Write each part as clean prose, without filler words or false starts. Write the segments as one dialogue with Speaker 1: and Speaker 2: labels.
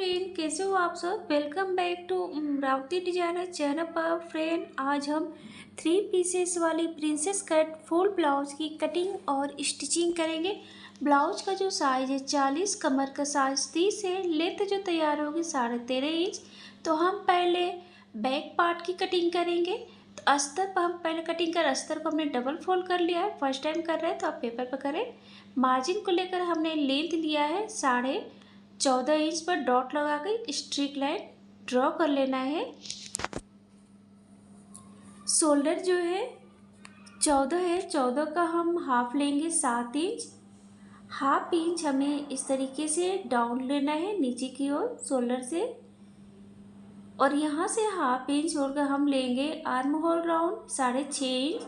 Speaker 1: Friend, कैसे हो आप सब। Welcome back to Rawati designer channel पर। फ्रेंड, आज हम 3 पीसेस वाली प्रिंसेस कट फुल ब्लाउज की कटिंग और स्टिचिंग करेंगे। ब्लाउज का जो साइज है 40, कमर का साइज 30 है, लेंथ जो तैयार होगी 13.5 इंच। तो हम पहले बैक पार्ट की कटिंग करेंगे। तो अस्तर पर हम पहले कटिंग कर, अस्तर को हमने डबल फोल्ड कर लिया है। फर्स्ट टाइम कर रहे हैं तो आप पेपर पर करें। मार्जिन को लेकर हमने लेंथ लिया है 14.5 इंच पर डॉट लगा के स्ट्रिक लाइन ड्रॉ कर लेना है। शोल्डर जो है 14 है, 14 का हम हाफ लेंगे 7 इंच। हाफ इंच हमें इस तरीके से डाउन लेना है नीचे की ओर शोल्डर से, और यहाँ से हाफ इंच छोड़कर हम लेंगे arm hole round 6.5 inch.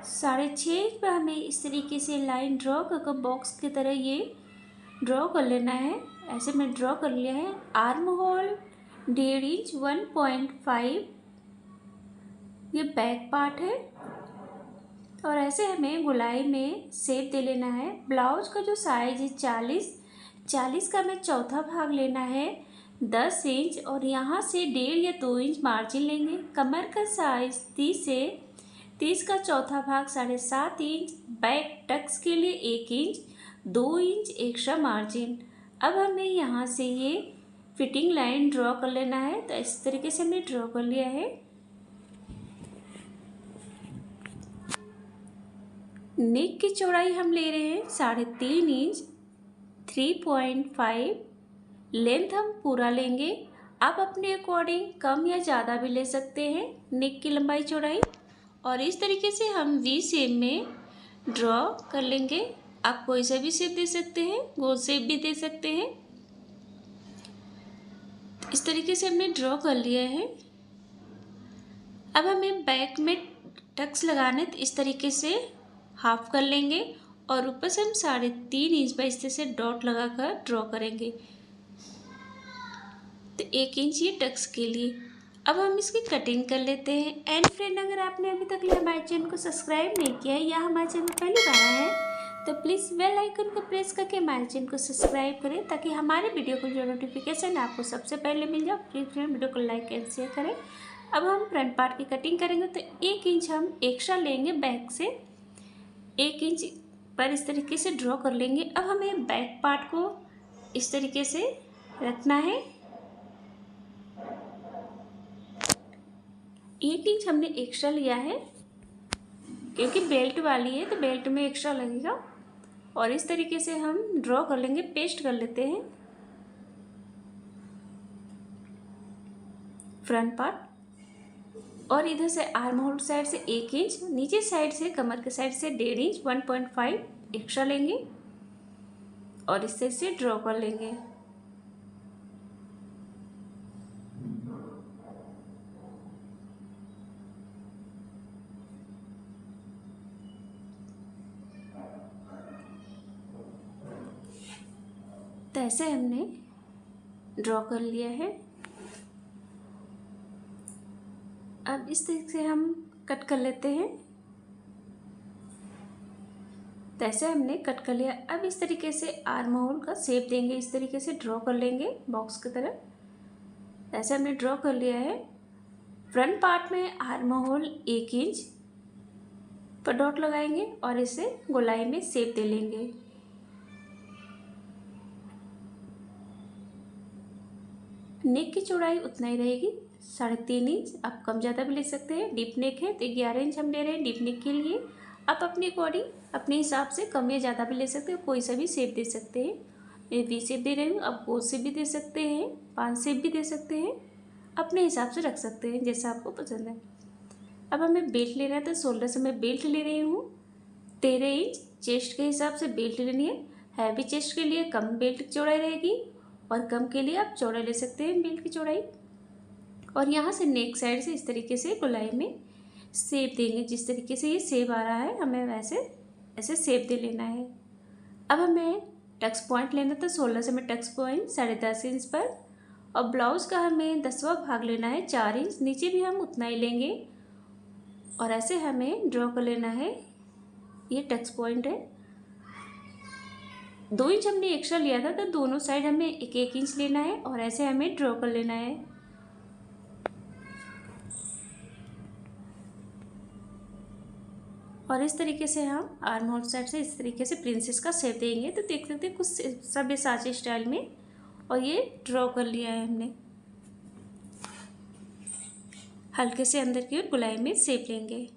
Speaker 1: 6.5 inch पर हमें इस तरीके से लाइन ड्रॉ कर बॉक्स की तरह ये ड्रॉ कर लेना है। ऐसे मैं ड्रॉ कर लिया है। आर्म होल 1.5 इंच 1.5 ये बैक पार्ट है, और ऐसे हमें गोलाई में शेप दे लेना है। ब्लाउज का जो साइज है 40 का हमें चौथा भाग लेना है 10 इंच, और यहाँ से 1.5 या 2 इंच मार्जिन लेंगे। कमर का साइज 30 है, 30 का चौथा भाग 7.5 इंच। बैक टक्स के लिए 1 इंच, 2 इंच एक्स्ट्रा मार्जिन। अब हमें यहाँ से ये फिटिंग लाइन ड्रॉ कर लेना है। तो इस तरीके से हमने ड्रॉ कर लिया है। नेक की चौड़ाई हम ले रहे हैं 3.5 इंच 3.5। लेंथ हम पूरा लेंगे। आप अपने अकॉर्डिंग कम या ज़्यादा भी ले सकते हैं नेक की लंबाई चौड़ाई। और इस तरीके से हम वी शेप में ड्रॉ कर लेंगे। आप कोई सा भी शेप दे सकते हैं, गोल शेप भी दे सकते हैं। इस तरीके से हमने ड्रॉ कर लिया है। अब हमें बैक में टक्स लगाने, तो इस तरीके से हाफ कर लेंगे, और ऊपर से हम 3.5 इंच पर इस तरह से डॉट लगाकर ड्रॉ करेंगे। तो 1 इंच ये टक्स के लिए। अब हम इसकी कटिंग कर लेते हैं। एंड फ्रेंड, अगर आपने अभी तक हमारे चैनल को सब्सक्राइब नहीं किया है या हमारे चैनल पहली बार आया है, तो प्लीज़ बेल आइकन को प्रेस करके हमारे चैनल को सब्सक्राइब करें, ताकि हमारे वीडियो को जो नोटिफिकेशन आपको सबसे पहले मिल जाए। प्लीज़ फ्रेंड, वीडियो को लाइक एंड शेयर करें। अब हम फ्रंट पार्ट की कटिंग करेंगे। तो 1 इंच हम एक्स्ट्रा लेंगे बैक से, 1 इंच पर इस तरीके से ड्रॉ कर लेंगे। अब हमें बैक पार्ट को इस तरीके से रखना है। 1 इंच हमने एक्स्ट्रा लिया है, क्योंकि बेल्ट वाली है तो बेल्ट में एक्स्ट्रा लगेगा। और इस तरीके से हम ड्रॉ कर लेंगे, पेस्ट कर लेते हैं फ्रंट पार्ट। और इधर से आर्म होल साइड से 1 इंच, नीचे साइड से कमर के साइड से 1.5 इंच 1.5 एक्स्ट्रा लेंगे, और इस तरह से ड्रॉ कर लेंगे। तो ऐसे हमने ड्रॉ कर लिया है। अब इस तरीके से हम कट कर लेते हैं। तो ऐसे हमने कट कर लिया। अब इस तरीके से आर्म होल का शेप देंगे, इस तरीके से ड्रॉ कर लेंगे बॉक्स की तरह। ऐसे हमने ड्रॉ कर लिया है। फ्रंट पार्ट में आर्म होल 1 इंच पर डॉट लगाएंगे, और इसे गोलाई में शेप दे लेंगे। नेक की चौड़ाई उतना ही रहेगी 3.5 इंच। आप कम ज़्यादा भी ले सकते हैं। डीप नेक है तो 11 इंच हम ले रहे हैं डीप नेक के लिए। आप अपने अकॉर्डिंग अपने हिसाब से कम या ज़्यादा भी ले सकते हैं, कोई सा भी शेप दे सकते हैं। मैं वी शेप दे रही हूँ, आप गोल शेप भी दे सकते हैं, 5 शेप भी दे सकते हैं, अपने हिसाब से रख सकते हैं जैसा आपको पसंद है। अब हमें बेल्ट लेना है, तो शोल्डर से मैं बेल्ट ले रही हूँ 13 इंच। चेस्ट के हिसाब से बेल्ट लेनी है। हैवी चेस्ट के लिए कम बेल्ट की चौड़ाई रहेगी, और कम के लिए आप चौड़ा ले सकते हैं बेल्ट की चौड़ाई। और यहाँ से नेक साइड से इस तरीके से गोलाई में शेप देंगे। जिस तरीके से ये शेप आ रहा है हमें वैसे ऐसे शेप दे लेना है। अब हमें टक्स पॉइंट लेना था। शोल्डर से हमें टक्स पॉइंट 10.5 इंच पर, और ब्लाउज का हमें 10वां भाग लेना है 4 इंच। नीचे भी हम उतना ही लेंगे, और ऐसे हमें ड्रॉ कर लेना है। ये टक्स पॉइंट है। 2 इंच हमने एक्स्ट्रा लिया था, तो दोनों साइड हमें 1-1 इंच लेना है और ऐसे हमें ड्रॉ कर लेना है। और इस तरीके से हम आर्म होल साइड से इस तरीके से प्रिंसेस का शेप देंगे। तो देख सकते हैं कुछ सब्यसाची स्टाइल में, और ये ड्रॉ कर लिया है हमने। हल्के से अंदर की ओर गोलाई में शेप लेंगे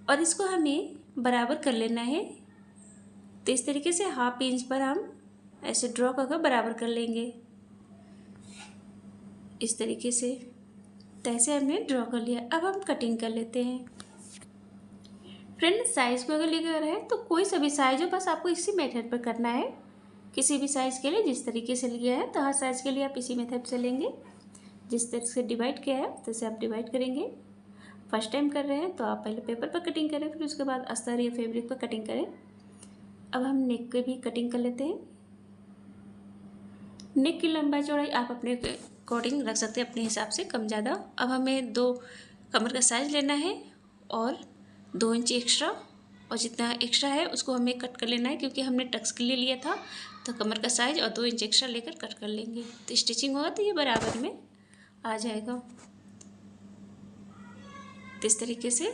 Speaker 1: और इसको हमें बराबर कर लेना है। तो इस तरीके से 1/2 इंच पर हम ऐसे ड्रॉ करके बराबर कर लेंगे इस तरीके से। तो ऐसे हमने ड्रॉ कर लिया। अब हम कटिंग कर लेते हैं। फ्रेंड, साइज़ को अगर लेकर है तो कोई सा भी साइज हो, बस आपको इसी मेथड पर करना है। किसी भी साइज़ के लिए जिस तरीके से लिया है, तो हर साइज़ के लिए आप इसी मेथड से लेंगे। जिस तरह से डिवाइड किया है तैसे आप डिवाइड करेंगे। फर्स्ट टाइम कर रहे हैं तो आप पहले पेपर पर कटिंग करें, फिर उसके बाद अस्तर या फैब्रिक पर कटिंग करें। अब हम नेक की भी कटिंग कर लेते हैं। नेक की लंबाई चौड़ाई आप अपने अकॉर्डिंग रख सकते हैं, अपने हिसाब से कम ज़्यादा। अब हमें 2 कमर का साइज़ लेना है और 2 इंच एक्स्ट्रा, और जितना एक्स्ट्रा है उसको हमें कट कर लेना है, क्योंकि हमने टक्स के लिए लिया था। तो कमर का साइज़ और 2 इंच एक्स्ट्रा लेकर कट कर लेंगे। तो स्टिचिंग होगा तो ये बराबर में आ जाएगा। तो इस तरीके से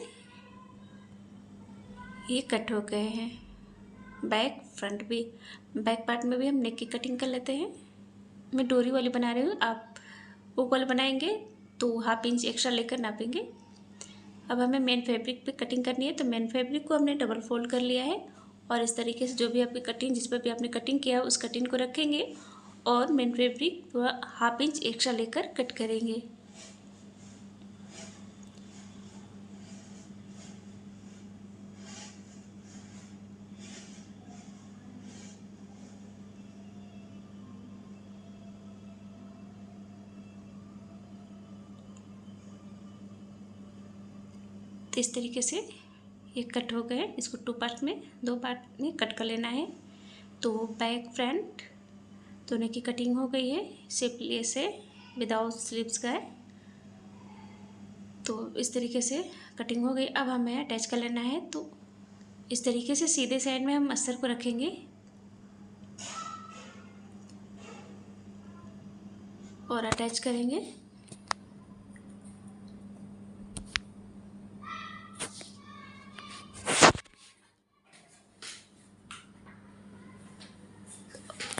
Speaker 1: ये कट हो गए हैं। बैक फ्रंट भी, बैक पार्ट में भी हम नेक की कटिंग कर लेते हैं। मैं डोरी वाली बना रही हूँ, आप वो वाली बनाएंगे तो 1/2 इंच एक्स्ट्रा लेकर नापेंगे। अब हमें मेन फैब्रिक पे कटिंग करनी है। तो मेन फैब्रिक को हमने डबल फोल्ड कर लिया है और इस तरीके से जो भी आपकी कटिंग, जिस पर भी आपने कटिंग किया है उस कटिंग को रखेंगे और मेन फैब्रिक पूरा 1/2 इंच एक्स्ट्रा लेकर कट करेंगे। तो इस तरीके से ये कट हो गए। इसको 2 पार्ट में, 2 पार्ट में कट कर लेना है। तो बैक फ्रंट दोनों की कटिंग हो गई है। शेपलेस है, विदाउट स्लीव्स का है। तो इस तरीके से कटिंग हो गई। अब हमें अटैच कर लेना है। तो इस तरीके से सीधे साइड में हम अस्तर को रखेंगे और अटैच करेंगे।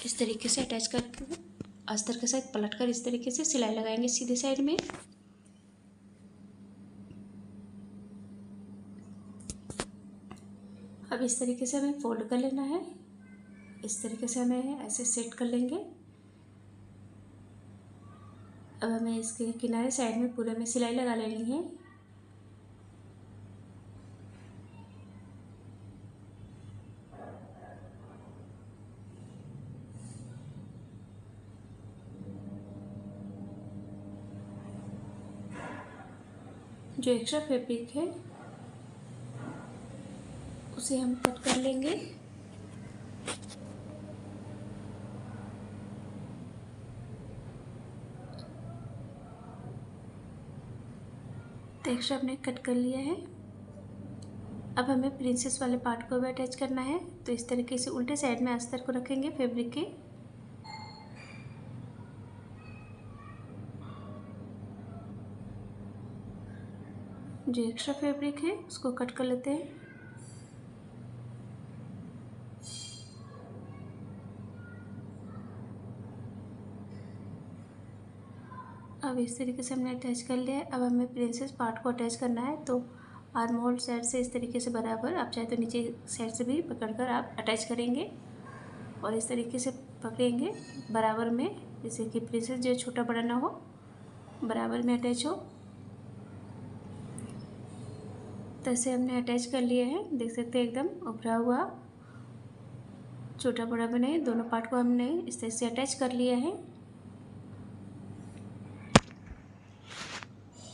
Speaker 1: इस तरीके से अटैच करके अस्तर के साथ पलटकर इस तरीके से सिलाई लगाएंगे सीधे साइड में। अब इस तरीके से हमें फोल्ड कर लेना है। इस तरीके से हमें ऐसे सेट कर लेंगे। अब हमें इसके किनारे साइड में पूरे में सिलाई लगा लेनी है। जो एक्स्ट्रा फैब्रिक है उसे हम कट कर लेंगे। तो एक्स्ट्रा हमने कट कर लिया है। अब हमें प्रिंसेस वाले पार्ट को भी अटैच करना है। तो इस तरीके से उल्टे साइड में अस्तर को रखेंगे फैब्रिक के। जो एक्स्ट्रा फैब्रिक है उसको कट कर लेते हैं। अब इस तरीके से हमने अटैच कर लिया है। अब हमें प्रिंसेस पार्ट को अटैच करना है। तो आर्म होल साइड से इस तरीके से बराबर, आप चाहे तो नीचे साइड से भी पकड़कर आप अटैच करेंगे और इस तरीके से पकड़ेंगे बराबर में, जैसे कि प्रिंसेस जो छोटा बड़ा ना हो, बराबर में अटैच हो। तो ऐसे हमने अटैच कर लिया है। देख सकते हैं एकदम उभरा हुआ, छोटा बड़ा बने दोनों पार्ट को हमने इस तरह से अटैच कर लिया है।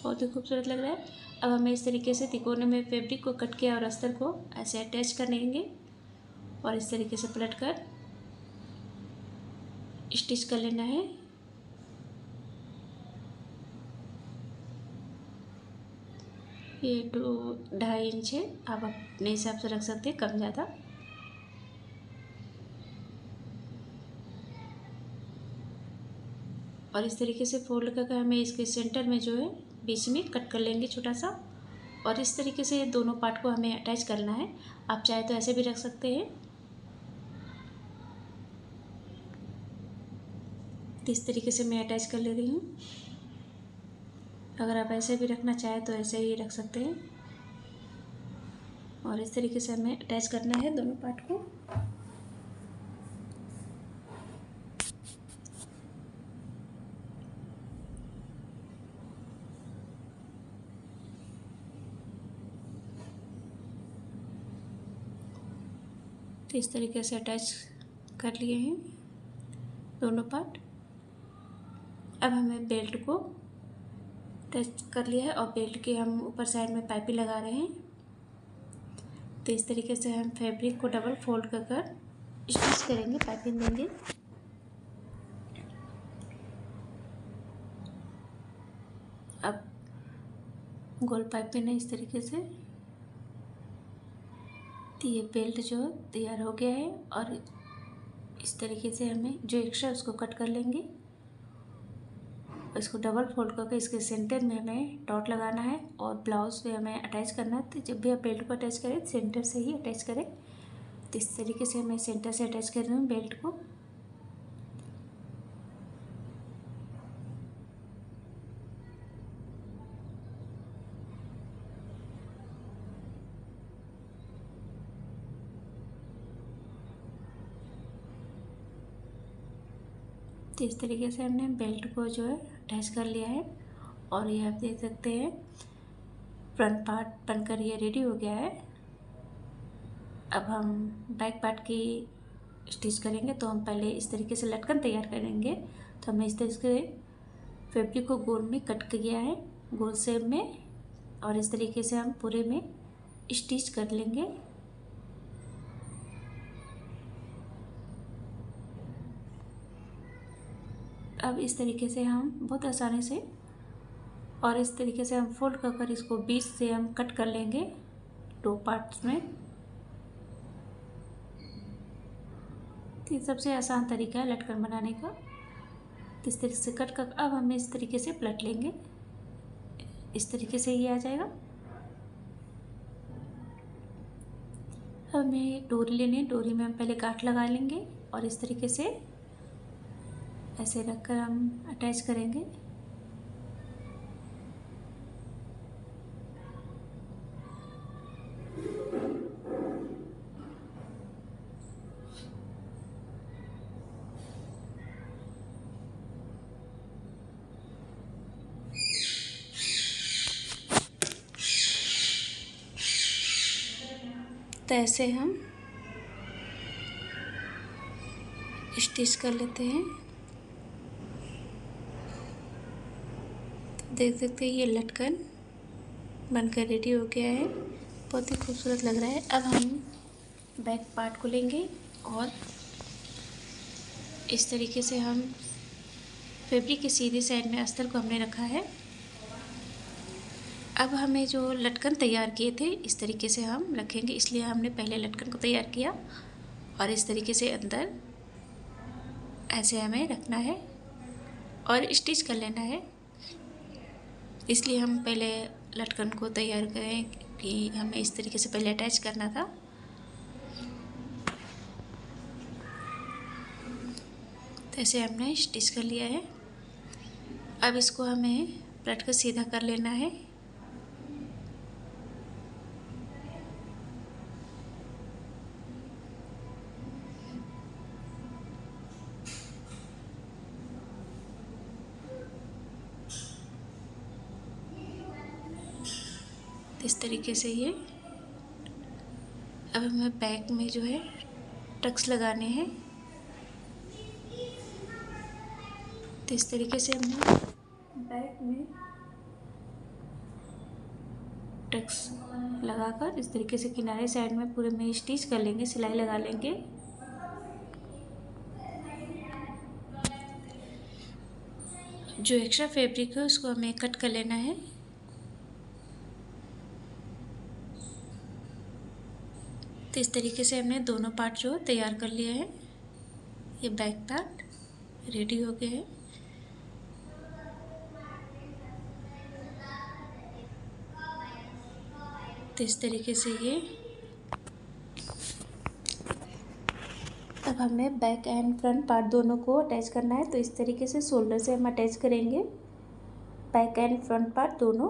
Speaker 1: बहुत ही खूबसूरत लग रहा है। अब हमें इस तरीके से तिकोने में फैब्रिक को कट किया और अस्तर को ऐसे अटैच करेंगे और इस तरीके से पलटकर स्टिच कर लेना है। ये 2-2.5 इंच है, आप अपने हिसाब से रख सकते हैं कम ज़्यादा। और इस तरीके से फोल्ड करके हमें इसके सेंटर में जो है बीच में कट कर लेंगे छोटा सा। और इस तरीके से दोनों पार्ट को हमें अटैच करना है। आप चाहे तो ऐसे भी रख सकते हैं। तो इस तरीके से मैं अटैच कर ले रही हूँ। अगर आप ऐसे भी रखना चाहें तो ऐसे ही रख सकते हैं। और इस तरीके से हमें अटैच करना है दोनों पार्ट को। तो इस तरीके से अटैच कर लिए हैं दोनों पार्ट। अब हमें बेल्ट को अटैच कर लिया है और बेल्ट के हम ऊपर साइड में पाइपिंग लगा रहे हैं। तो इस तरीके से हम फैब्रिक को डबल फोल्ड कर स्टिच करेंगे, पाइपिंग देंगे। अब गोल पाइपिंग है इस तरीके से। तो ये बेल्ट जो तैयार हो गया है और इस तरीके से हमें जो एक्स्ट्रा उसको कट कर लेंगे। इसको डबल फोल्ड करके इसके सेंटर में हमें डॉट लगाना है और ब्लाउज से हमें अटैच करना है। तो जब भी आप बेल्ट को अटैच करें सेंटर से ही अटैच करें। तो इस तरीके से मैं सेंटर से अटैच कर रही हूँ बेल्ट को। तो इस तरीके से हमने बेल्ट को जो है अटैच कर लिया है। और ये आप देख सकते हैं फ्रंट पार्ट बनकर ये रेडी हो गया है। अब हम बैक पार्ट की स्टिच करेंगे। तो हम पहले इस तरीके से लटकन तैयार करेंगे। तो हमने इस तरीके से फैब्रिक को गोल में कट किया है, गोल शेप में। और इस तरीके से हम पूरे में स्टिच कर लेंगे। अब इस तरीके से हम बहुत आसानी से और इस तरीके से हम फोल्ड कर इसको बीच से हम कट कर लेंगे दो पार्ट्स में। तो ये सबसे आसान तरीका है लटकन बनाने का। इस तरीके से कट कर अब हमें इस तरीके से पलट लेंगे। इस तरीके से ये आ जाएगा। हमें डोरी लेनी है, डोरी में हम पहले गांठ लगा लेंगे और इस तरीके से ऐसे रखकर हम अटैच करेंगे। तो ऐसे हम स्टिच कर लेते हैं। तो देख सकते हैं ये लटकन बनकर रेडी हो गया है। बहुत ही खूबसूरत लग रहा है। अब हम बैक पार्ट को लेंगे और इस तरीके से हम फैब्रिक की सीधी साइड में अस्तर को हमने रखा है। अब हमें जो लटकन तैयार किए थे इस तरीके से हम रखेंगे, इसलिए हमने पहले लटकन को तैयार किया और इस तरीके से अंदर ऐसे हमें रखना है और स्टिच कर लेना है। इसलिए हम पहले लटकन को तैयार करें कि हमें इस तरीके से पहले अटैच करना था। तो ऐसे हमने स्टिच कर लिया है। अब इसको हमें पलट कर सीधा कर लेना है। इस तरीके से ये अब हमें बैक में जो है टक्स लगाने हैं। तो इस तरीके से हमने बैक में टक्स लगाकर इस तरीके से किनारे साइड में पूरे में स्टिच कर लेंगे, सिलाई लगा लेंगे। जो एक्स्ट्रा फैब्रिक है उसको हमें कट कर लेना है। तो इस तरीके से हमने दोनों पार्ट जो तैयार कर लिया है। ये बैक पार्ट रेडी हो गया है। तो इस तरीके से ये अब हमें बैक एंड फ्रंट पार्ट दोनों को अटैच करना है। तो इस तरीके से शोल्डर से हम अटैच करेंगे बैक एंड फ्रंट पार्ट दोनों।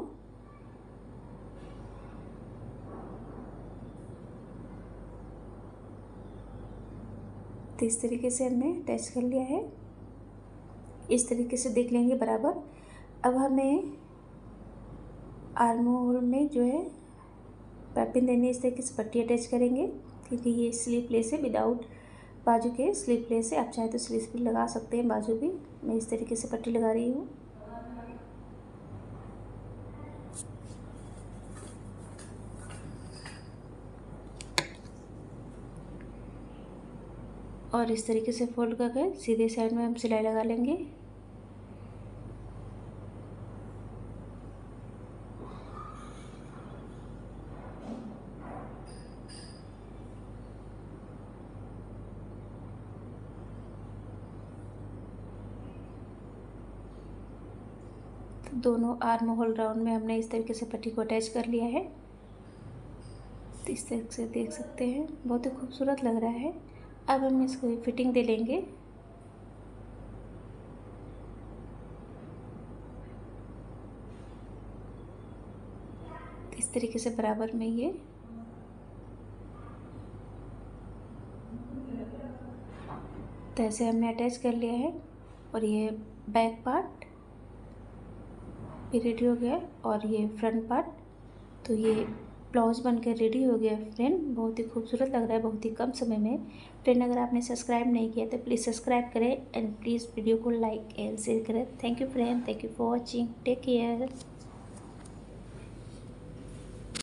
Speaker 1: तो इस तरीके से हमने अटैच कर लिया है। इस तरीके से देख लेंगे बराबर। अब हमें आर्म होल में जो है पाइपिंग देनी, इस तरीके से पट्टी अटैच करेंगे क्योंकि ये स्लीवलेस है, विदाउट बाजू के स्लीवलेस है। आप चाहे तो स्लीव भी लगा सकते हैं, बाजू भी। मैं इस तरीके से पट्टी लगा रही हूँ। और इस तरीके से फोल्ड करके सीधे साइड में हम सिलाई लगा लेंगे। तो दोनों आर्म होल राउंड में हमने इस तरीके से पट्टी को अटैच कर लिया है। तो इस तरीके से देख सकते हैं, बहुत ही खूबसूरत लग रहा है। अब हम इसको फिटिंग दे लेंगे। इस तरीके से बराबर में ये तो ऐसे हमने अटैच कर लिया है। और ये बैक पार्ट भी रेडी हो गया और ये फ्रंट पार्ट। तो ये ब्लाउज बनकर रेडी हो गया फ्रेंड। बहुत ही खूबसूरत लग रहा है, बहुत ही कम समय में। फ्रेंड अगर आपने सब्सक्राइब नहीं किया तो प्लीज़ सब्सक्राइब करें एंड प्लीज़ वीडियो को लाइक एंड शेयर करें। Thank you friend, thank you for watching, take care.